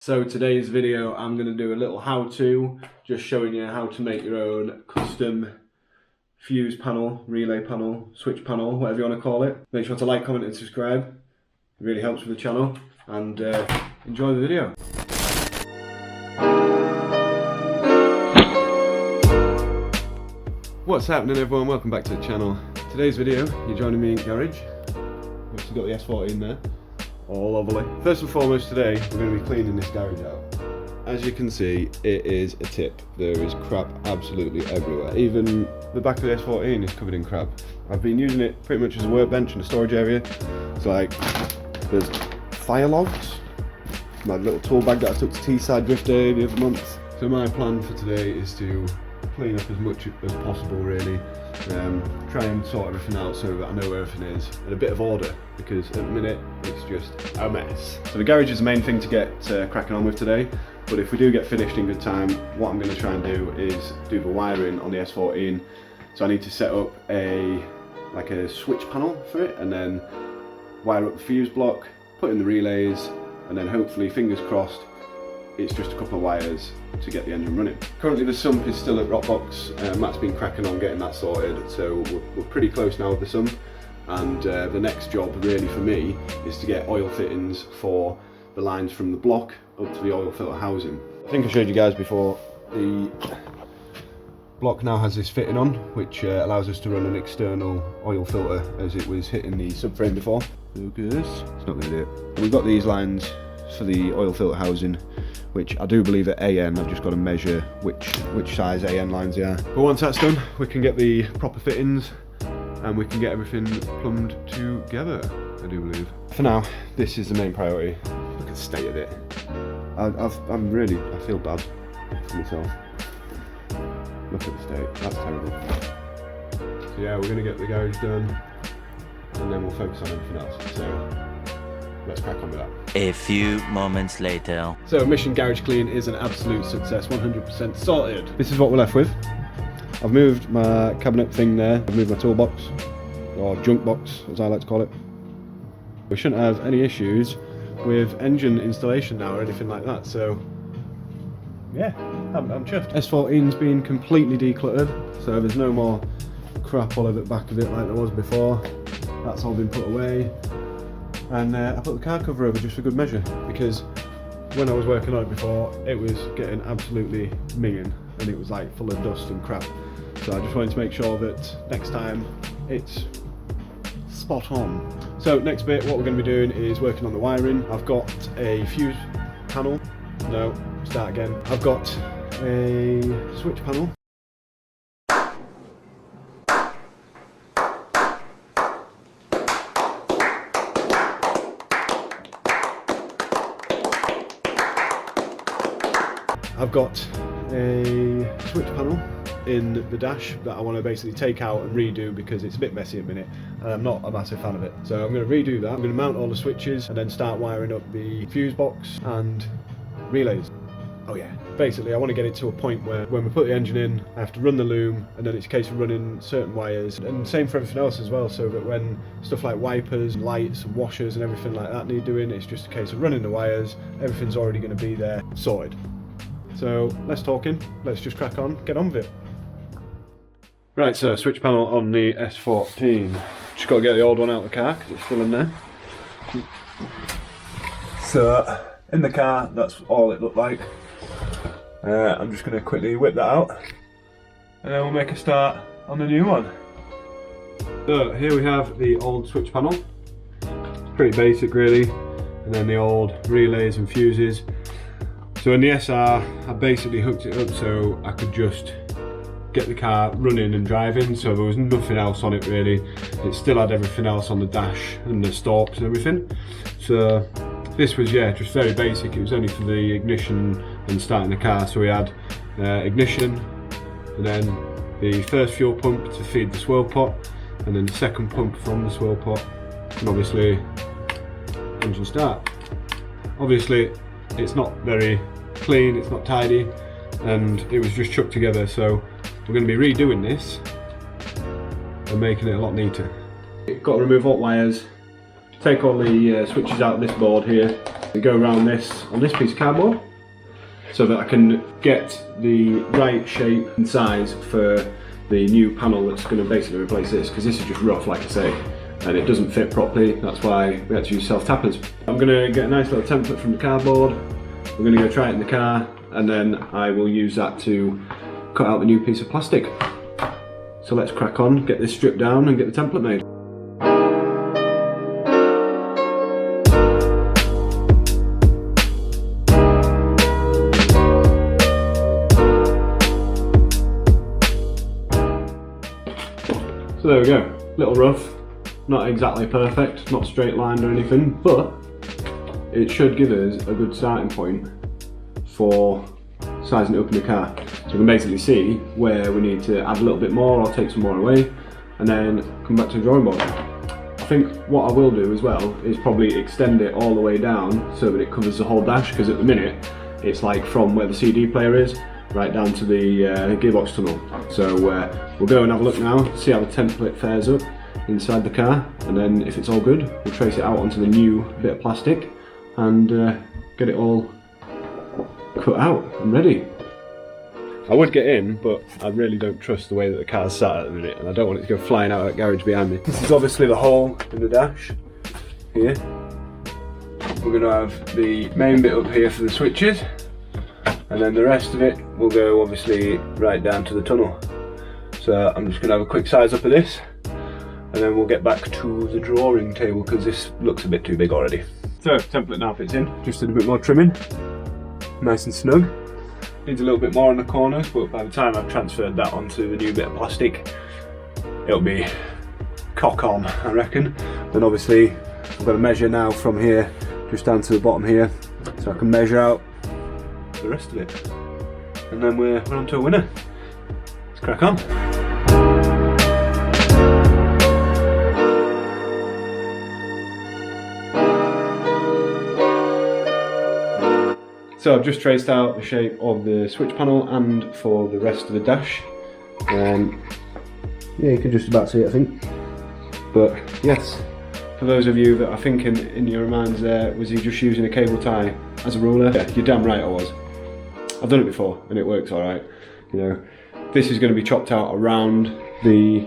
So today's video I'm going to do a little how-to, just showing you how to make your own custom fuse panel, relay panel, switch panel, whatever you want to call it. Make sure to like, comment and subscribe, it really helps with the channel, and enjoy the video. What's happening everyone, welcome back to the channel. Today's video, you're joining me in garage. Obviously got the S14 there. All lovely. First and foremost today, we're going to be cleaning this garage out. As you can see, it is a tip. There is crap absolutely everywhere. Even the back of the S14 is covered in crap. I've been using it pretty much as a workbench and a storage area. It's like, there's fire logs, my little tool bag that I took to Teesside Drift Day the other month. So my plan for today is to clean up as much as possible really. Try and sort everything out so that I know where everything is in a bit of order, because at the minute it's just a mess. So the garage is the main thing to get cracking on with today, but if we do get finished in good time, what I'm going to try and do is do the wiring on the S14. So I need to set up a switch panel for it, and then wire up the fuse block, put in the relays, and then hopefully, fingers crossed, it's just a couple of wires to get the engine running. Currently the sump is still at rock box. Matt's been cracking on getting that sorted, so we're pretty close now with the sump, and the next job really for me is to get oil fittings for the lines from the block up to the oil filter housing. I think I showed you guys before, the block now has this fitting on, which allows us to run an external oil filter as it was hitting the subframe before. Focus, it's not going to do it. And we've got these lines for the oil filter housing, which I do believe are AN. I've just got to measure which size AN lines they are. But once that's done, we can get the proper fittings and we can get everything plumbed together, I do believe. For now, this is the main priority. Look at the state of it. I feel bad for myself. Look at the state, that's terrible. So yeah, we're going to get the garage done and then we'll focus on everything else. So let's crack on with that. A few moments later. So mission garage clean is an absolute success, 100% sorted. This is what we're left with. I've moved my cabinet thing there, I've moved my toolbox, or junk box as I like to call it. We shouldn't have any issues with engine installation now or anything like that, so yeah, I'm chuffed. S14's been completely decluttered, so there's no more crap all over the back of it like there was before. That's all been put away. And I put the car cover over just for good measure, because when I was working on it before, it was getting absolutely minging and it was like full of dust and crap. So I just wanted to make sure that next time it's spot on. So next bit, what we're going to be doing is working on the wiring. I've got a fuse panel. No, start again. I've got a switch panel. I've got a switch panel in the dash that I want to basically take out and redo because it's a bit messy at the minute and I'm not a massive fan of it. So I'm going to redo that. I'm going to mount all the switches and then start wiring up the fuse box and relays. Oh yeah. Basically I want to get it to a point where when we put the engine in, I have to run the loom and then it's a case of running certain wires, and same for everything else as well, so that when stuff like wipers, lights and washers and everything like that need doing, it's just a case of running the wires, everything's already going to be there, sorted. So less talking, let's just crack on, get on with it. Right, so switch panel on the S14. Just got to get the old one out of the car because it's still in there. So in the car, that's all it looked like. I'm just going to quickly whip that out and then we'll make a start on the new one. So here we have the old switch panel. It's pretty basic really, and then the old relays and fuses. So in the SR, I basically hooked it up so I could just get the car running and driving, so there was nothing else on it really. It still had everything else on the dash and the stalks and everything. So this was, yeah, just very basic. It was only for the ignition and starting the car. So we had ignition, and then the first fuel pump to feed the swirl pot, and then the second pump from the swirl pot, and obviously engine start. Obviously it's not very clean, it's not tidy, and it was just chucked together, so we're going to be redoing this and making it a lot neater. Got to remove all wires, take all the switches out of this board here, and go around this on this piece of cardboard so that I can get the right shape and size for the new panel that's going to basically replace this, because this is just rough, like I say, and it doesn't fit properly. That's why we had to use self-tappers. I'm going to get a nice little template from the cardboard. We're going to go try it in the car, and then I will use that to cut out the new piece of plastic. So let's crack on, get this stripped down and get the template made. So there we go, little rough, not exactly perfect, not straight lined or anything, but it should give us a good starting point for sizing it up in the car. So we can basically see where we need to add a little bit more or take some more away, and then come back to the drawing board. I think what I will do as well is probably extend it all the way down so that it covers the whole dash, because at the minute it's like from where the CD player is right down to the gearbox tunnel. So we'll go and have a look now, see how the template fares up inside the car, and then if it's all good, we'll trace it out onto the new bit of plastic and get it all cut out and ready. I would get in, but I really don't trust the way that the car's sat at the minute, and I don't want it to go flying out of that garage behind me. This is obviously the hole in the dash here. We're going to have the main bit up here for the switches, and then the rest of it will go obviously right down to the tunnel. So I'm just going to have a quick size up of this, and then we'll get back to the drawing table because this looks a bit too big already. So template now fits in, just did a bit more trimming, nice and snug. Needs a little bit more on the corners, but by the time I've transferred that onto the new bit of plastic, it'll be cock on, I reckon. Then obviously I've got to measure now from here just down to the bottom here, so I can measure out the rest of it, and then we're on to a winner. Let's crack on. So I've just traced out the shape of the switch panel and for the rest of the dash. Yeah, you can just about see it, I think. But yes, for those of you that are thinking in your minds there, was he just using a cable tie as a ruler? Yeah, you're damn right I was. I've done it before and it works alright. You know, this is going to be chopped out around the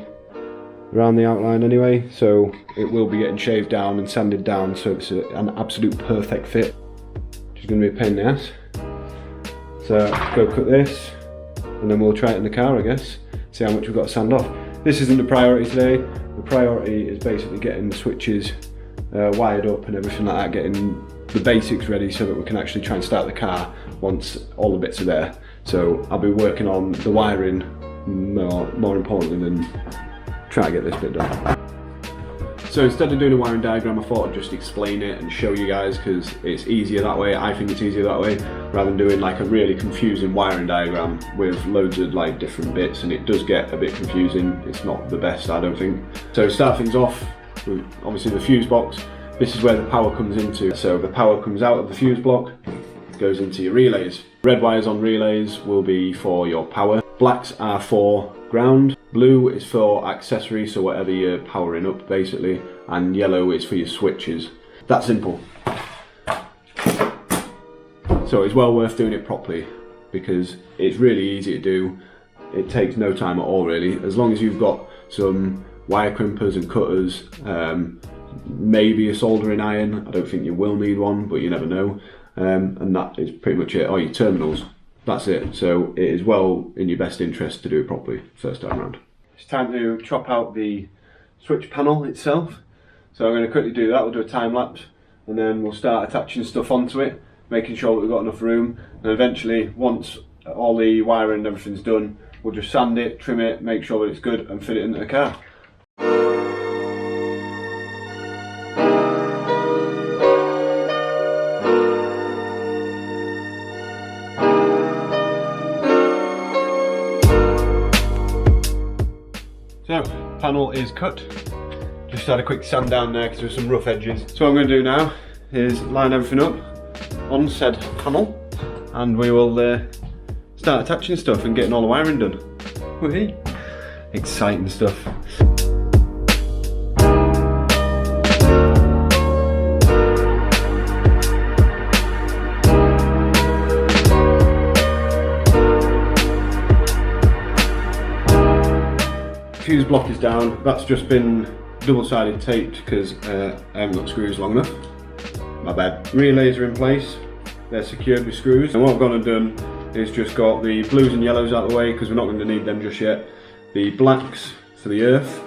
outline anyway, so it will be getting shaved down and sanded down so it's an absolute perfect fit. Which is going to be a pain in the ass. So go cut this and then we'll try it in the car, I guess, see how much we've got to sand off. This isn't the priority today. The priority is basically getting the switches wired up and everything like that, getting the basics ready so that we can actually try and start the car once all the bits are there. So I'll be working on the wiring more importantly than try to get this bit done. So instead of doing a wiring diagram, I thought I'd just explain it and show you guys because it's easier that way. I think it's easier that way rather than doing like a really confusing wiring diagram with loads of like different bits, and it does get a bit confusing. It's not the best, I don't think. So to start things off with obviously the fuse box. This is where the power comes into. So the power comes out of the fuse block, goes into your relays. Red wires on relays will be for your power. Blacks are for ground. Blue is for accessories, so whatever you're powering up basically, and yellow is for your switches. That simple. So it's well worth doing it properly because it's really easy to do. It takes no time at all really, as long as you've got some wire crimpers and cutters, maybe a soldering iron. I don't think you will need one, but you never know. And that is pretty much it. Oh, your terminals. That's it. So it is well in your best interest to do it properly first time around. It's time to chop out the switch panel itself. So I'm going to quickly do that. We'll do a time lapse and then we'll start attaching stuff onto it, making sure that we've got enough room, and eventually once all the wiring and everything's done, we'll just sand it, trim it, make sure that it's good and fit it into the car. So, panel is cut. Just had a quick sand down there because there were some rough edges. So what I'm going to do now is line everything up on said panel and we will start attaching stuff and getting all the wiring done. Whee! Exciting stuff. fuse block is down. That's just been double-sided taped because I haven't got screws long enough. My bad. Relays are in place. They're secured with screws. And what I've gone and done is just got the blues and yellows out of the way because we're not going to need them just yet. The blacks for the earth,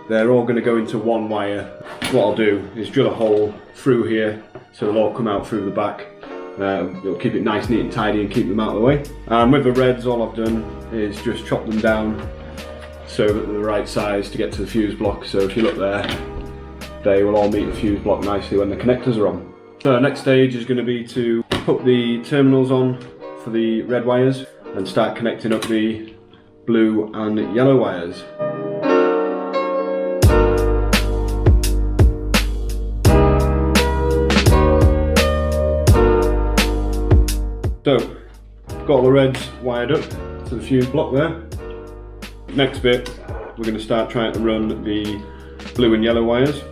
they're all going to go into one wire. What I'll do is drill a hole through here so they'll all come out through the back. It'll keep it nice, neat and tidy and keep them out of the way. And with the reds, all I've done is just chop them down so that they're the right size to get to the fuse block. So if you look there, they will all meet the fuse block nicely when the connectors are on. So the next stage is going to be to put the terminals on for the red wires and start connecting up the blue and yellow wires. So, got all the reds wired up to the fuse block there. Next bit, we're going to start trying to run the blue and yellow wires.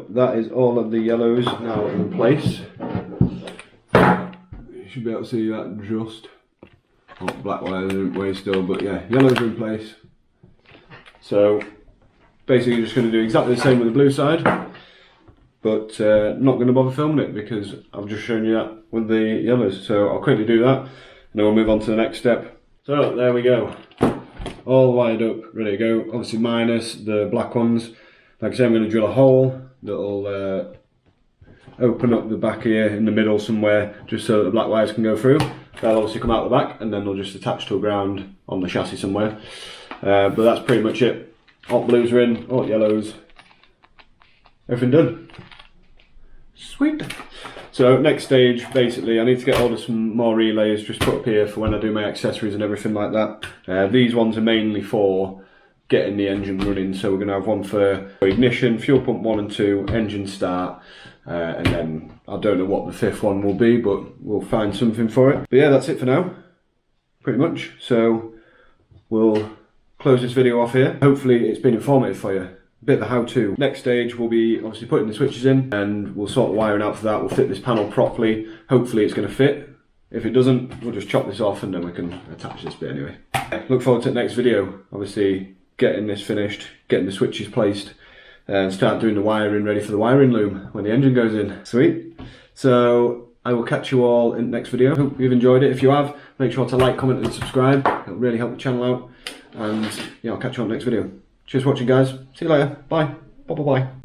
That is all of the yellows now in place. You should be able to see that just. Oh, black wires are in place still, but yeah, yellows are in place. So basically just going to do exactly the same with the blue side, but not going to bother filming it because I've just shown you that with the yellows. So I'll quickly do that and then we'll move on to the next step. So there we go. All wired up, ready to go. Obviously minus the black ones. Like I said, I'm going to drill a hole that'll open up the back here in the middle somewhere just so that the black wires can go through. They'll obviously come out the back and then they'll just attach to a ground on the chassis somewhere. But that's pretty much it. All blues are in, all yellows, everything done. Sweet. So next stage, basically, I need to get hold of some more relays just put up here for when I do my accessories and everything like that. These ones are mainly for getting the engine running, so we're going to have one for ignition, fuel pump 1 and 2, engine start, and then I don't know what the fifth one will be, but we'll find something for it. But yeah, that's it for now, pretty much. So we'll close this video off here. Hopefully it's been informative for you. A bit of a how-to. Next stage will be obviously putting the switches in, and we'll sort the wiring out for that. We'll fit this panel properly. Hopefully it's going to fit. If it doesn't, we'll just chop this off and then we can attach this bit anyway. Look forward to the next video. Obviously getting this finished, getting the switches placed, and start doing the wiring ready for the wiring loom when the engine goes in. Sweet. So I will catch you all in the next video. Hope you've enjoyed it. If you have, make sure to like, comment and subscribe. It'll really help the channel out. And yeah, I'll catch you on the next video. Cheers for watching, guys. See you later. Bye. Bye bye bye.